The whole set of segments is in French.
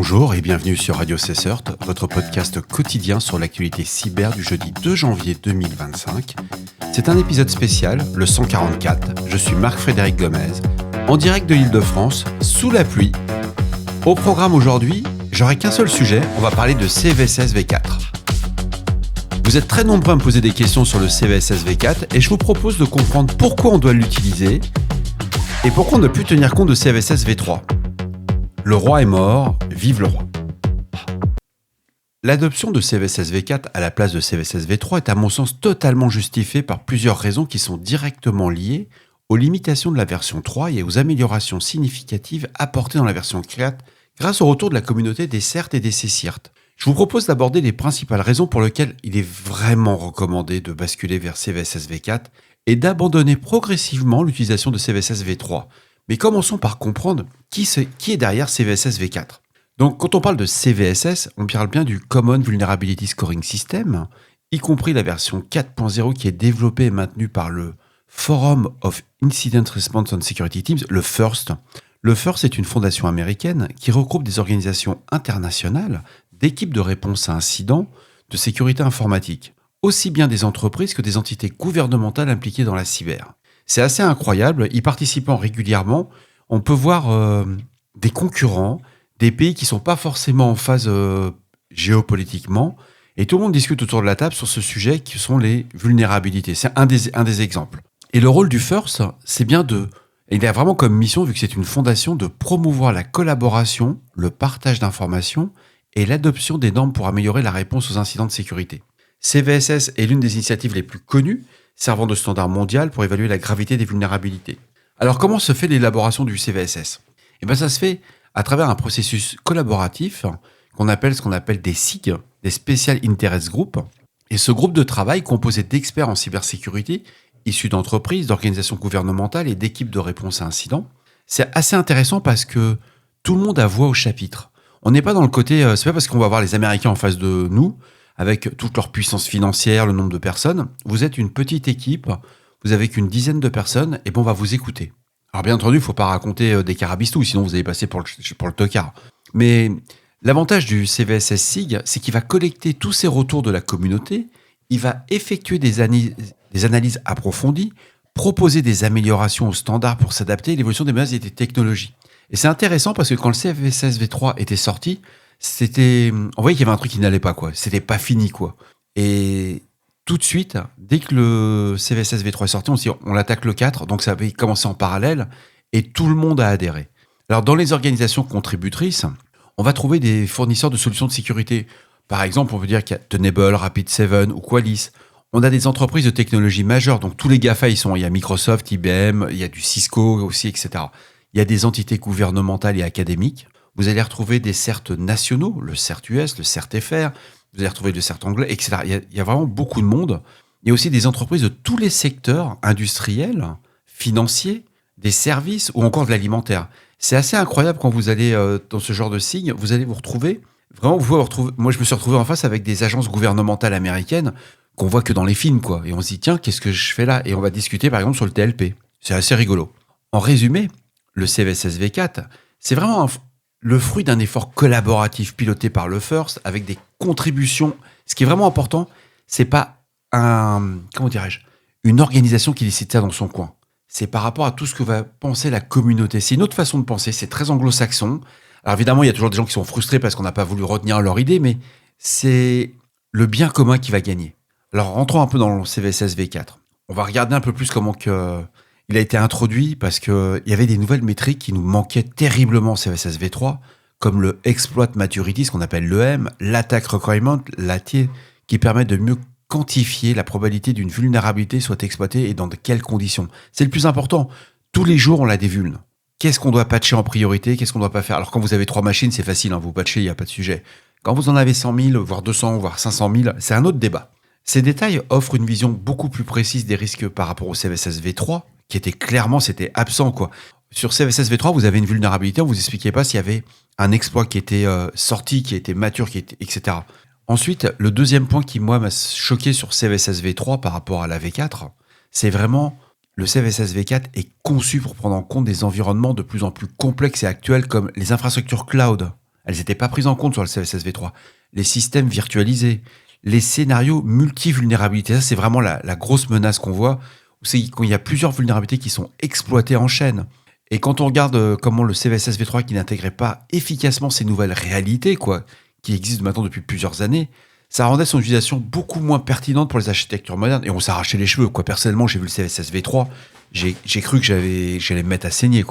Bonjour et bienvenue sur Radio Cessert, votre podcast quotidien sur l'actualité cyber du jeudi 2 janvier 2025. C'est un épisode spécial, le 144. Je suis Marc-Frédéric Gomez, en direct de l'Île-de-France, sous la pluie. Au programme aujourd'hui, j'aurai qu'un seul sujet, on va parler de CVSS V4. Vous êtes très nombreux à me poser des questions sur le CVSS V4 et je vous propose de comprendre pourquoi on doit l'utiliser et pourquoi on ne peut plus tenir compte de CVSS V3. Le roi est mort, vive le roi. L'adoption de CVSS V4 à la place de CVSS V3 est à mon sens totalement justifiée par plusieurs raisons qui sont directement liées aux limitations de la version 3 et aux améliorations significatives apportées dans la version 4 grâce au retour de la communauté des CERT et des CCIRT. Je vous propose d'aborder les principales raisons pour lesquelles il est vraiment recommandé de basculer vers CVSS V4 et d'abandonner progressivement l'utilisation de CVSS V3. Mais commençons par comprendre qui est derrière CVSS V4. Donc, quand on parle de CVSS, on parle bien du Common Vulnerability Scoring System, y compris la version 4.0 qui est développée et maintenue par le Forum of Incident Response and Security Teams, le FIRST. Le FIRST est une fondation américaine qui regroupe des organisations internationales d'équipes de réponse à incidents de sécurité informatique, aussi bien des entreprises que des entités gouvernementales impliquées dans la cyber. C'est assez incroyable, y participant régulièrement, on peut voir des concurrents, des pays qui ne sont pas forcément en phase géopolitiquement, et tout le monde discute autour de la table sur ce sujet qui sont les vulnérabilités. C'est un des exemples. Et le rôle du FIRST, c'est bien il a vraiment comme mission, vu que c'est une fondation, de promouvoir la collaboration, le partage d'informations et l'adoption des normes pour améliorer la réponse aux incidents de sécurité. CVSS est l'une des initiatives les plus connues, servant de standard mondial pour évaluer la gravité des vulnérabilités. Alors comment se fait l'élaboration du CVSS ? Ça se fait à travers un processus collaboratif qu'on appelle des SIG, des Special Interest Groups. Et ce groupe de travail, composé d'experts en cybersécurité, issus d'entreprises, d'organisations gouvernementales et d'équipes de réponse à incidents, c'est assez intéressant parce que tout le monde a voix au chapitre. On n'est pas dans le côté, c'est pas parce qu'on va voir les Américains en face de nous, avec toute leur puissance financière, le nombre de personnes. Vous êtes une petite équipe, vous avez qu'une dizaine de personnes, et on va vous écouter. Alors bien entendu, il ne faut pas raconter des carabistous, sinon vous allez passer pour le tocard. Mais l'avantage du CVSS SIG, c'est qu'il va collecter tous ces retours de la communauté, il va effectuer des analyses approfondies, proposer des améliorations aux standards pour s'adapter à l'évolution des menaces et des technologies. Et c'est intéressant parce que quand le CVSS V3 était sorti, on voyait qu'il y avait un truc qui n'allait pas, quoi. C'était pas fini, quoi. Et tout de suite, dès que le CVSS V3 est sorti, on l'attaque le 4, donc ça avait commencé en parallèle, et tout le monde a adhéré. Alors, dans les organisations contributrices, on va trouver des fournisseurs de solutions de sécurité. Par exemple, on peut dire qu'il y a Tenable, Rapid7 ou Qualys. On a des entreprises de technologie majeures, donc tous les GAFA, il y a Microsoft, IBM, il y a du Cisco aussi, etc. Il y a des entités gouvernementales et académiques. Vous allez retrouver des CERT nationaux, le CERT US, le CERT FR, vous allez retrouver le CERT anglais, etc. Il y a vraiment beaucoup de monde. Il y a aussi des entreprises de tous les secteurs industriels, financiers, des services ou encore de l'alimentaire. C'est assez incroyable quand vous allez dans ce genre de signe, vous allez vous retrouver, moi je me suis retrouvé en face avec des agences gouvernementales américaines qu'on voit que dans les films, quoi. Et on se dit, tiens, qu'est-ce que je fais là ? Et on va discuter par exemple sur le TLP. C'est assez rigolo. En résumé, le CVSS V4, c'est vraiment le fruit d'un effort collaboratif piloté par le FIRST avec des contributions. Ce qui est vraiment important, c'est pas une organisation qui décide ça dans son coin. C'est par rapport à tout ce que va penser la communauté. C'est une autre façon de penser, c'est très anglo-saxon. Alors évidemment, il y a toujours des gens qui sont frustrés parce qu'on n'a pas voulu retenir leur idée, mais c'est le bien commun qui va gagner. Alors rentrons un peu dans le CVSS V4. On va regarder un peu plus comment il a été introduit parce qu'il y avait des nouvelles métriques qui nous manquaient terriblement au CVSS V3, comme le Exploit Maturity, ce qu'on appelle l'EM, l'Attack Requirement, l'AT, qui permet de mieux quantifier la probabilité d'une vulnérabilité soit exploitée et dans de quelles conditions. C'est le plus important. Tous les jours, on a des vulnes. Qu'est-ce qu'on doit patcher en priorité ? Qu'est-ce qu'on ne doit pas faire ? Alors quand vous avez 3 machines, c'est facile, vous patchez, il n'y a pas de sujet. Quand vous en avez 100 000, voire 200, voire 500 000, c'est un autre débat. Ces détails offrent une vision beaucoup plus précise des risques par rapport au CVSS V3, qui c'était absent, quoi. Sur CVSS V3, vous avez une vulnérabilité, on vous expliquait pas s'il y avait un exploit qui était sorti, qui était mature, etc. Ensuite, le deuxième point qui, moi, m'a choqué sur CVSS V3 par rapport à la V4, c'est vraiment le CVSS V4 est conçu pour prendre en compte des environnements de plus en plus complexes et actuels comme les infrastructures cloud, elles n'étaient pas prises en compte sur le CVSS v3. Les systèmes virtualisés, les scénarios multi-vulnérabilité, ça c'est vraiment la grosse menace qu'on voit, c'est quand il y a plusieurs vulnérabilités qui sont exploitées en chaîne. Et quand on regarde comment le CVSS v3 qui n'intégrait pas efficacement ces nouvelles réalités, qui existent maintenant depuis plusieurs années, ça rendait son utilisation beaucoup moins pertinente pour les architectures modernes. Et on s'arrachait les cheveux, Personnellement, j'ai vu le CVSS v3, j'ai cru que j'allais me mettre à saigner,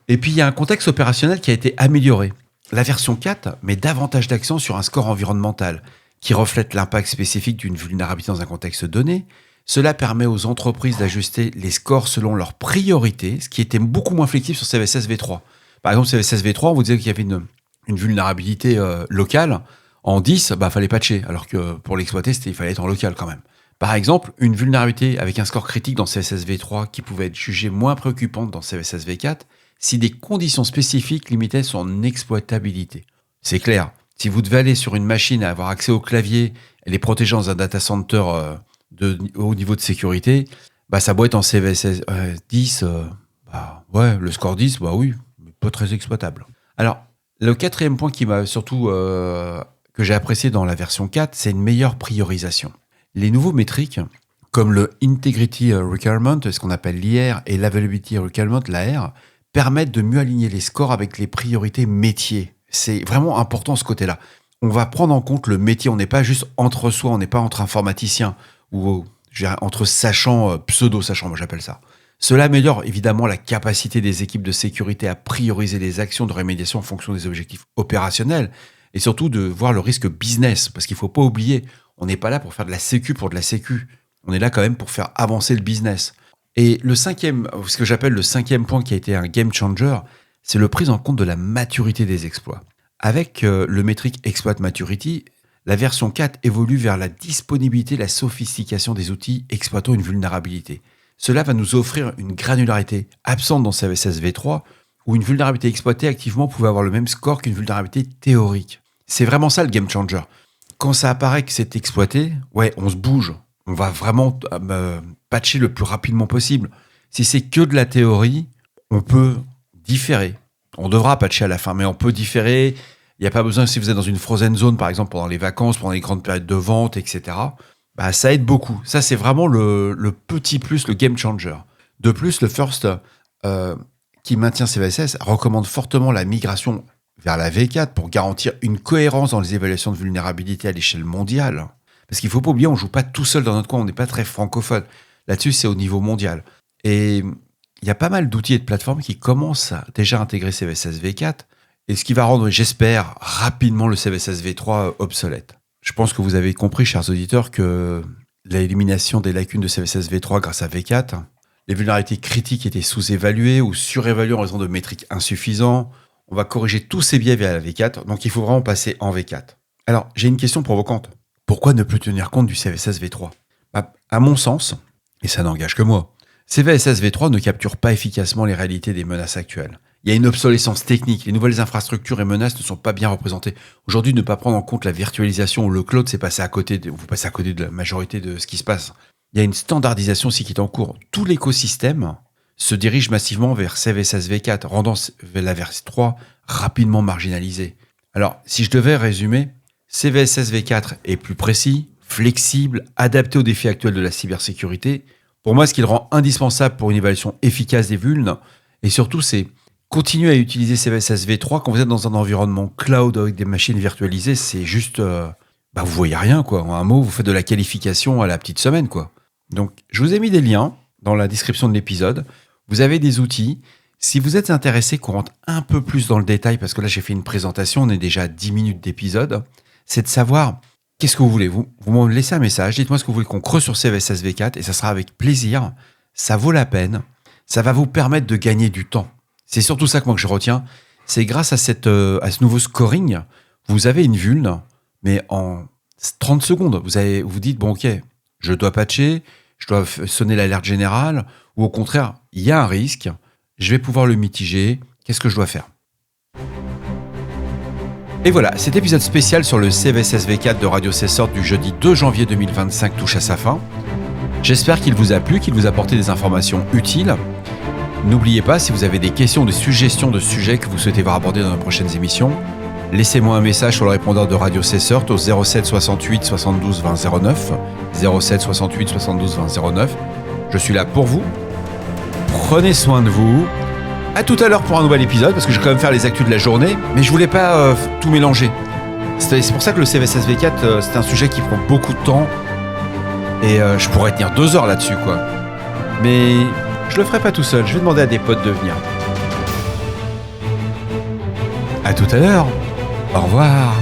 Et puis, il y a un contexte opérationnel qui a été amélioré. La version 4 met davantage d'accent sur un score environnemental qui reflète l'impact spécifique d'une vulnérabilité dans un contexte donné. Cela permet aux entreprises d'ajuster les scores selon leurs priorités, ce qui était beaucoup moins flexible sur CVSS v3. Par exemple, CVSS v3, on vous disait qu'il y avait une vulnérabilité locale. En 10, fallait patcher, alors que pour l'exploiter, il fallait être en local quand même. Par exemple, une vulnérabilité avec un score critique dans CVSS v3 qui pouvait être jugée moins préoccupante dans CVSS v4 si des conditions spécifiques limitaient son exploitabilité. C'est clair, si vous devez aller sur une machine et avoir accès au clavier, elle est protégée dans un data center de haut niveau de sécurité, ça doit être en CVSS 10, le score 10, oui, mais pas très exploitable. Alors, le quatrième point qui m'a surtout que j'ai apprécié dans la version 4, c'est une meilleure priorisation. Les nouveaux métriques, comme le Integrity Requirement, ce qu'on appelle l'IR, et l'Availability Requirement, l'AR, permettent de mieux aligner les scores avec les priorités métiers. C'est vraiment important ce côté-là. On va prendre en compte le métier, on n'est pas juste entre soi, on n'est pas entre informaticiens, ou entre sachants, pseudo-sachants, moi j'appelle ça. Cela améliore évidemment la capacité des équipes de sécurité à prioriser les actions de rémédiation en fonction des objectifs opérationnels, et surtout de voir le risque business, parce qu'il ne faut pas oublier, on n'est pas là pour faire de la sécu pour de la sécu. On est là quand même pour faire avancer le business. Et ce que j'appelle le cinquième point qui a été un game changer, c'est le prise en compte de la maturité des exploits. Avec le métrique Exploit Maturity, la version 4 évolue vers la disponibilité et la sophistication des outils exploitant une vulnérabilité. Cela va nous offrir une granularité absente dans CVSS v3, où une vulnérabilité exploitée activement pouvait avoir le même score qu'une vulnérabilité théorique. C'est vraiment ça le game changer. Quand ça apparaît que c'est exploité, on se bouge. On va vraiment patcher le plus rapidement possible. Si c'est que de la théorie, on peut différer. On devra patcher à la fin, mais on peut différer. Il n'y a pas besoin, si vous êtes dans une frozen zone, par exemple, pendant les vacances, pendant les grandes périodes de vente, etc., ça aide beaucoup. Ça, c'est vraiment le petit plus, le game changer. De plus, le First, qui maintient CVSS, recommande fortement la migration vers la V4 pour garantir une cohérence dans les évaluations de vulnérabilité à l'échelle mondiale. Parce qu'il ne faut pas oublier, on ne joue pas tout seul dans notre coin, on n'est pas très francophone. Là-dessus, c'est au niveau mondial. Et il y a pas mal d'outils et de plateformes qui commencent à déjà intégrer CVSS v4, et ce qui va rendre, j'espère, rapidement le CVSS v3 obsolète. Je pense que vous avez compris, chers auditeurs, que l'élimination des lacunes de CVSS v3 grâce à v4, les vulnérabilités critiques étaient sous-évaluées ou surévaluées en raison de métriques insuffisants. On va corriger tous ces biais via la v4, donc il faut vraiment passer en v4. Alors, j'ai une question provocante. Pourquoi ne plus tenir compte du CVSS v3 ? À mon sens, et ça n'engage que moi, CVSS v3 ne capture pas efficacement les réalités des menaces actuelles. Il y a une obsolescence technique, les nouvelles infrastructures et menaces ne sont pas bien représentées. Aujourd'hui, ne pas prendre en compte la virtualisation ou le cloud, c'est passer à côté vous passez à côté de la majorité de ce qui se passe. Il y a une standardisation aussi qui est en cours. Tout l'écosystème se dirige massivement vers CVSS v4, rendant la version 3 rapidement marginalisée. Alors, si je devais résumer, CVSS v4 est plus précis, flexible, adapté aux défis actuels de la cybersécurité. Pour moi, ce qui le rend indispensable pour une évaluation efficace des vulnes, et surtout, c'est continuer à utiliser CVSS v3 quand vous êtes dans un environnement cloud avec des machines virtualisées, c'est juste... vous voyez rien, En un mot, vous faites de la qualification à la petite semaine, Donc, je vous ai mis des liens dans la description de l'épisode. Vous avez des outils. Si vous êtes intéressé qu'on rentre un peu plus dans le détail, parce que là, j'ai fait une présentation, on est déjà à 10 minutes d'épisode, c'est de savoir qu'est-ce que vous voulez. Vous me laissez un message, dites-moi ce que vous voulez qu'on creuse sur CVSS v4, et ça sera avec plaisir. Ça vaut la peine. Ça va vous permettre de gagner du temps. C'est surtout ça que moi que je retiens. C'est grâce à ce nouveau scoring, vous avez une vulne, mais en 30 secondes, vous dites, bon ok, je dois patcher, je dois sonner l'alerte générale, ou au contraire, il y a un risque, je vais pouvoir le mitiger, qu'est-ce que je dois faire ? Et voilà, cet épisode spécial sur le CVSS v4 de Radio Cessort du jeudi 2 janvier 2025 touche à sa fin. J'espère qu'il vous a plu, qu'il vous a apporté des informations utiles. N'oubliez pas, si vous avez des questions ou des suggestions de sujets que vous souhaitez voir abordés dans nos prochaines émissions, laissez-moi un message sur le répondeur de Radio Cessert au 07 68 72 20 09. 07 68 72 20 09. Je suis là pour vous. Prenez soin de vous. À tout à l'heure pour un nouvel épisode, parce que je vais quand même faire les actus de la journée, mais je voulais pas tout mélanger. C'est pour ça que le CVSS V4, c'est un sujet qui prend beaucoup de temps, et je pourrais tenir 2 heures là-dessus, quoi. Mais je le ferai pas tout seul, je vais demander à des potes de venir. À tout à l'heure. Au revoir.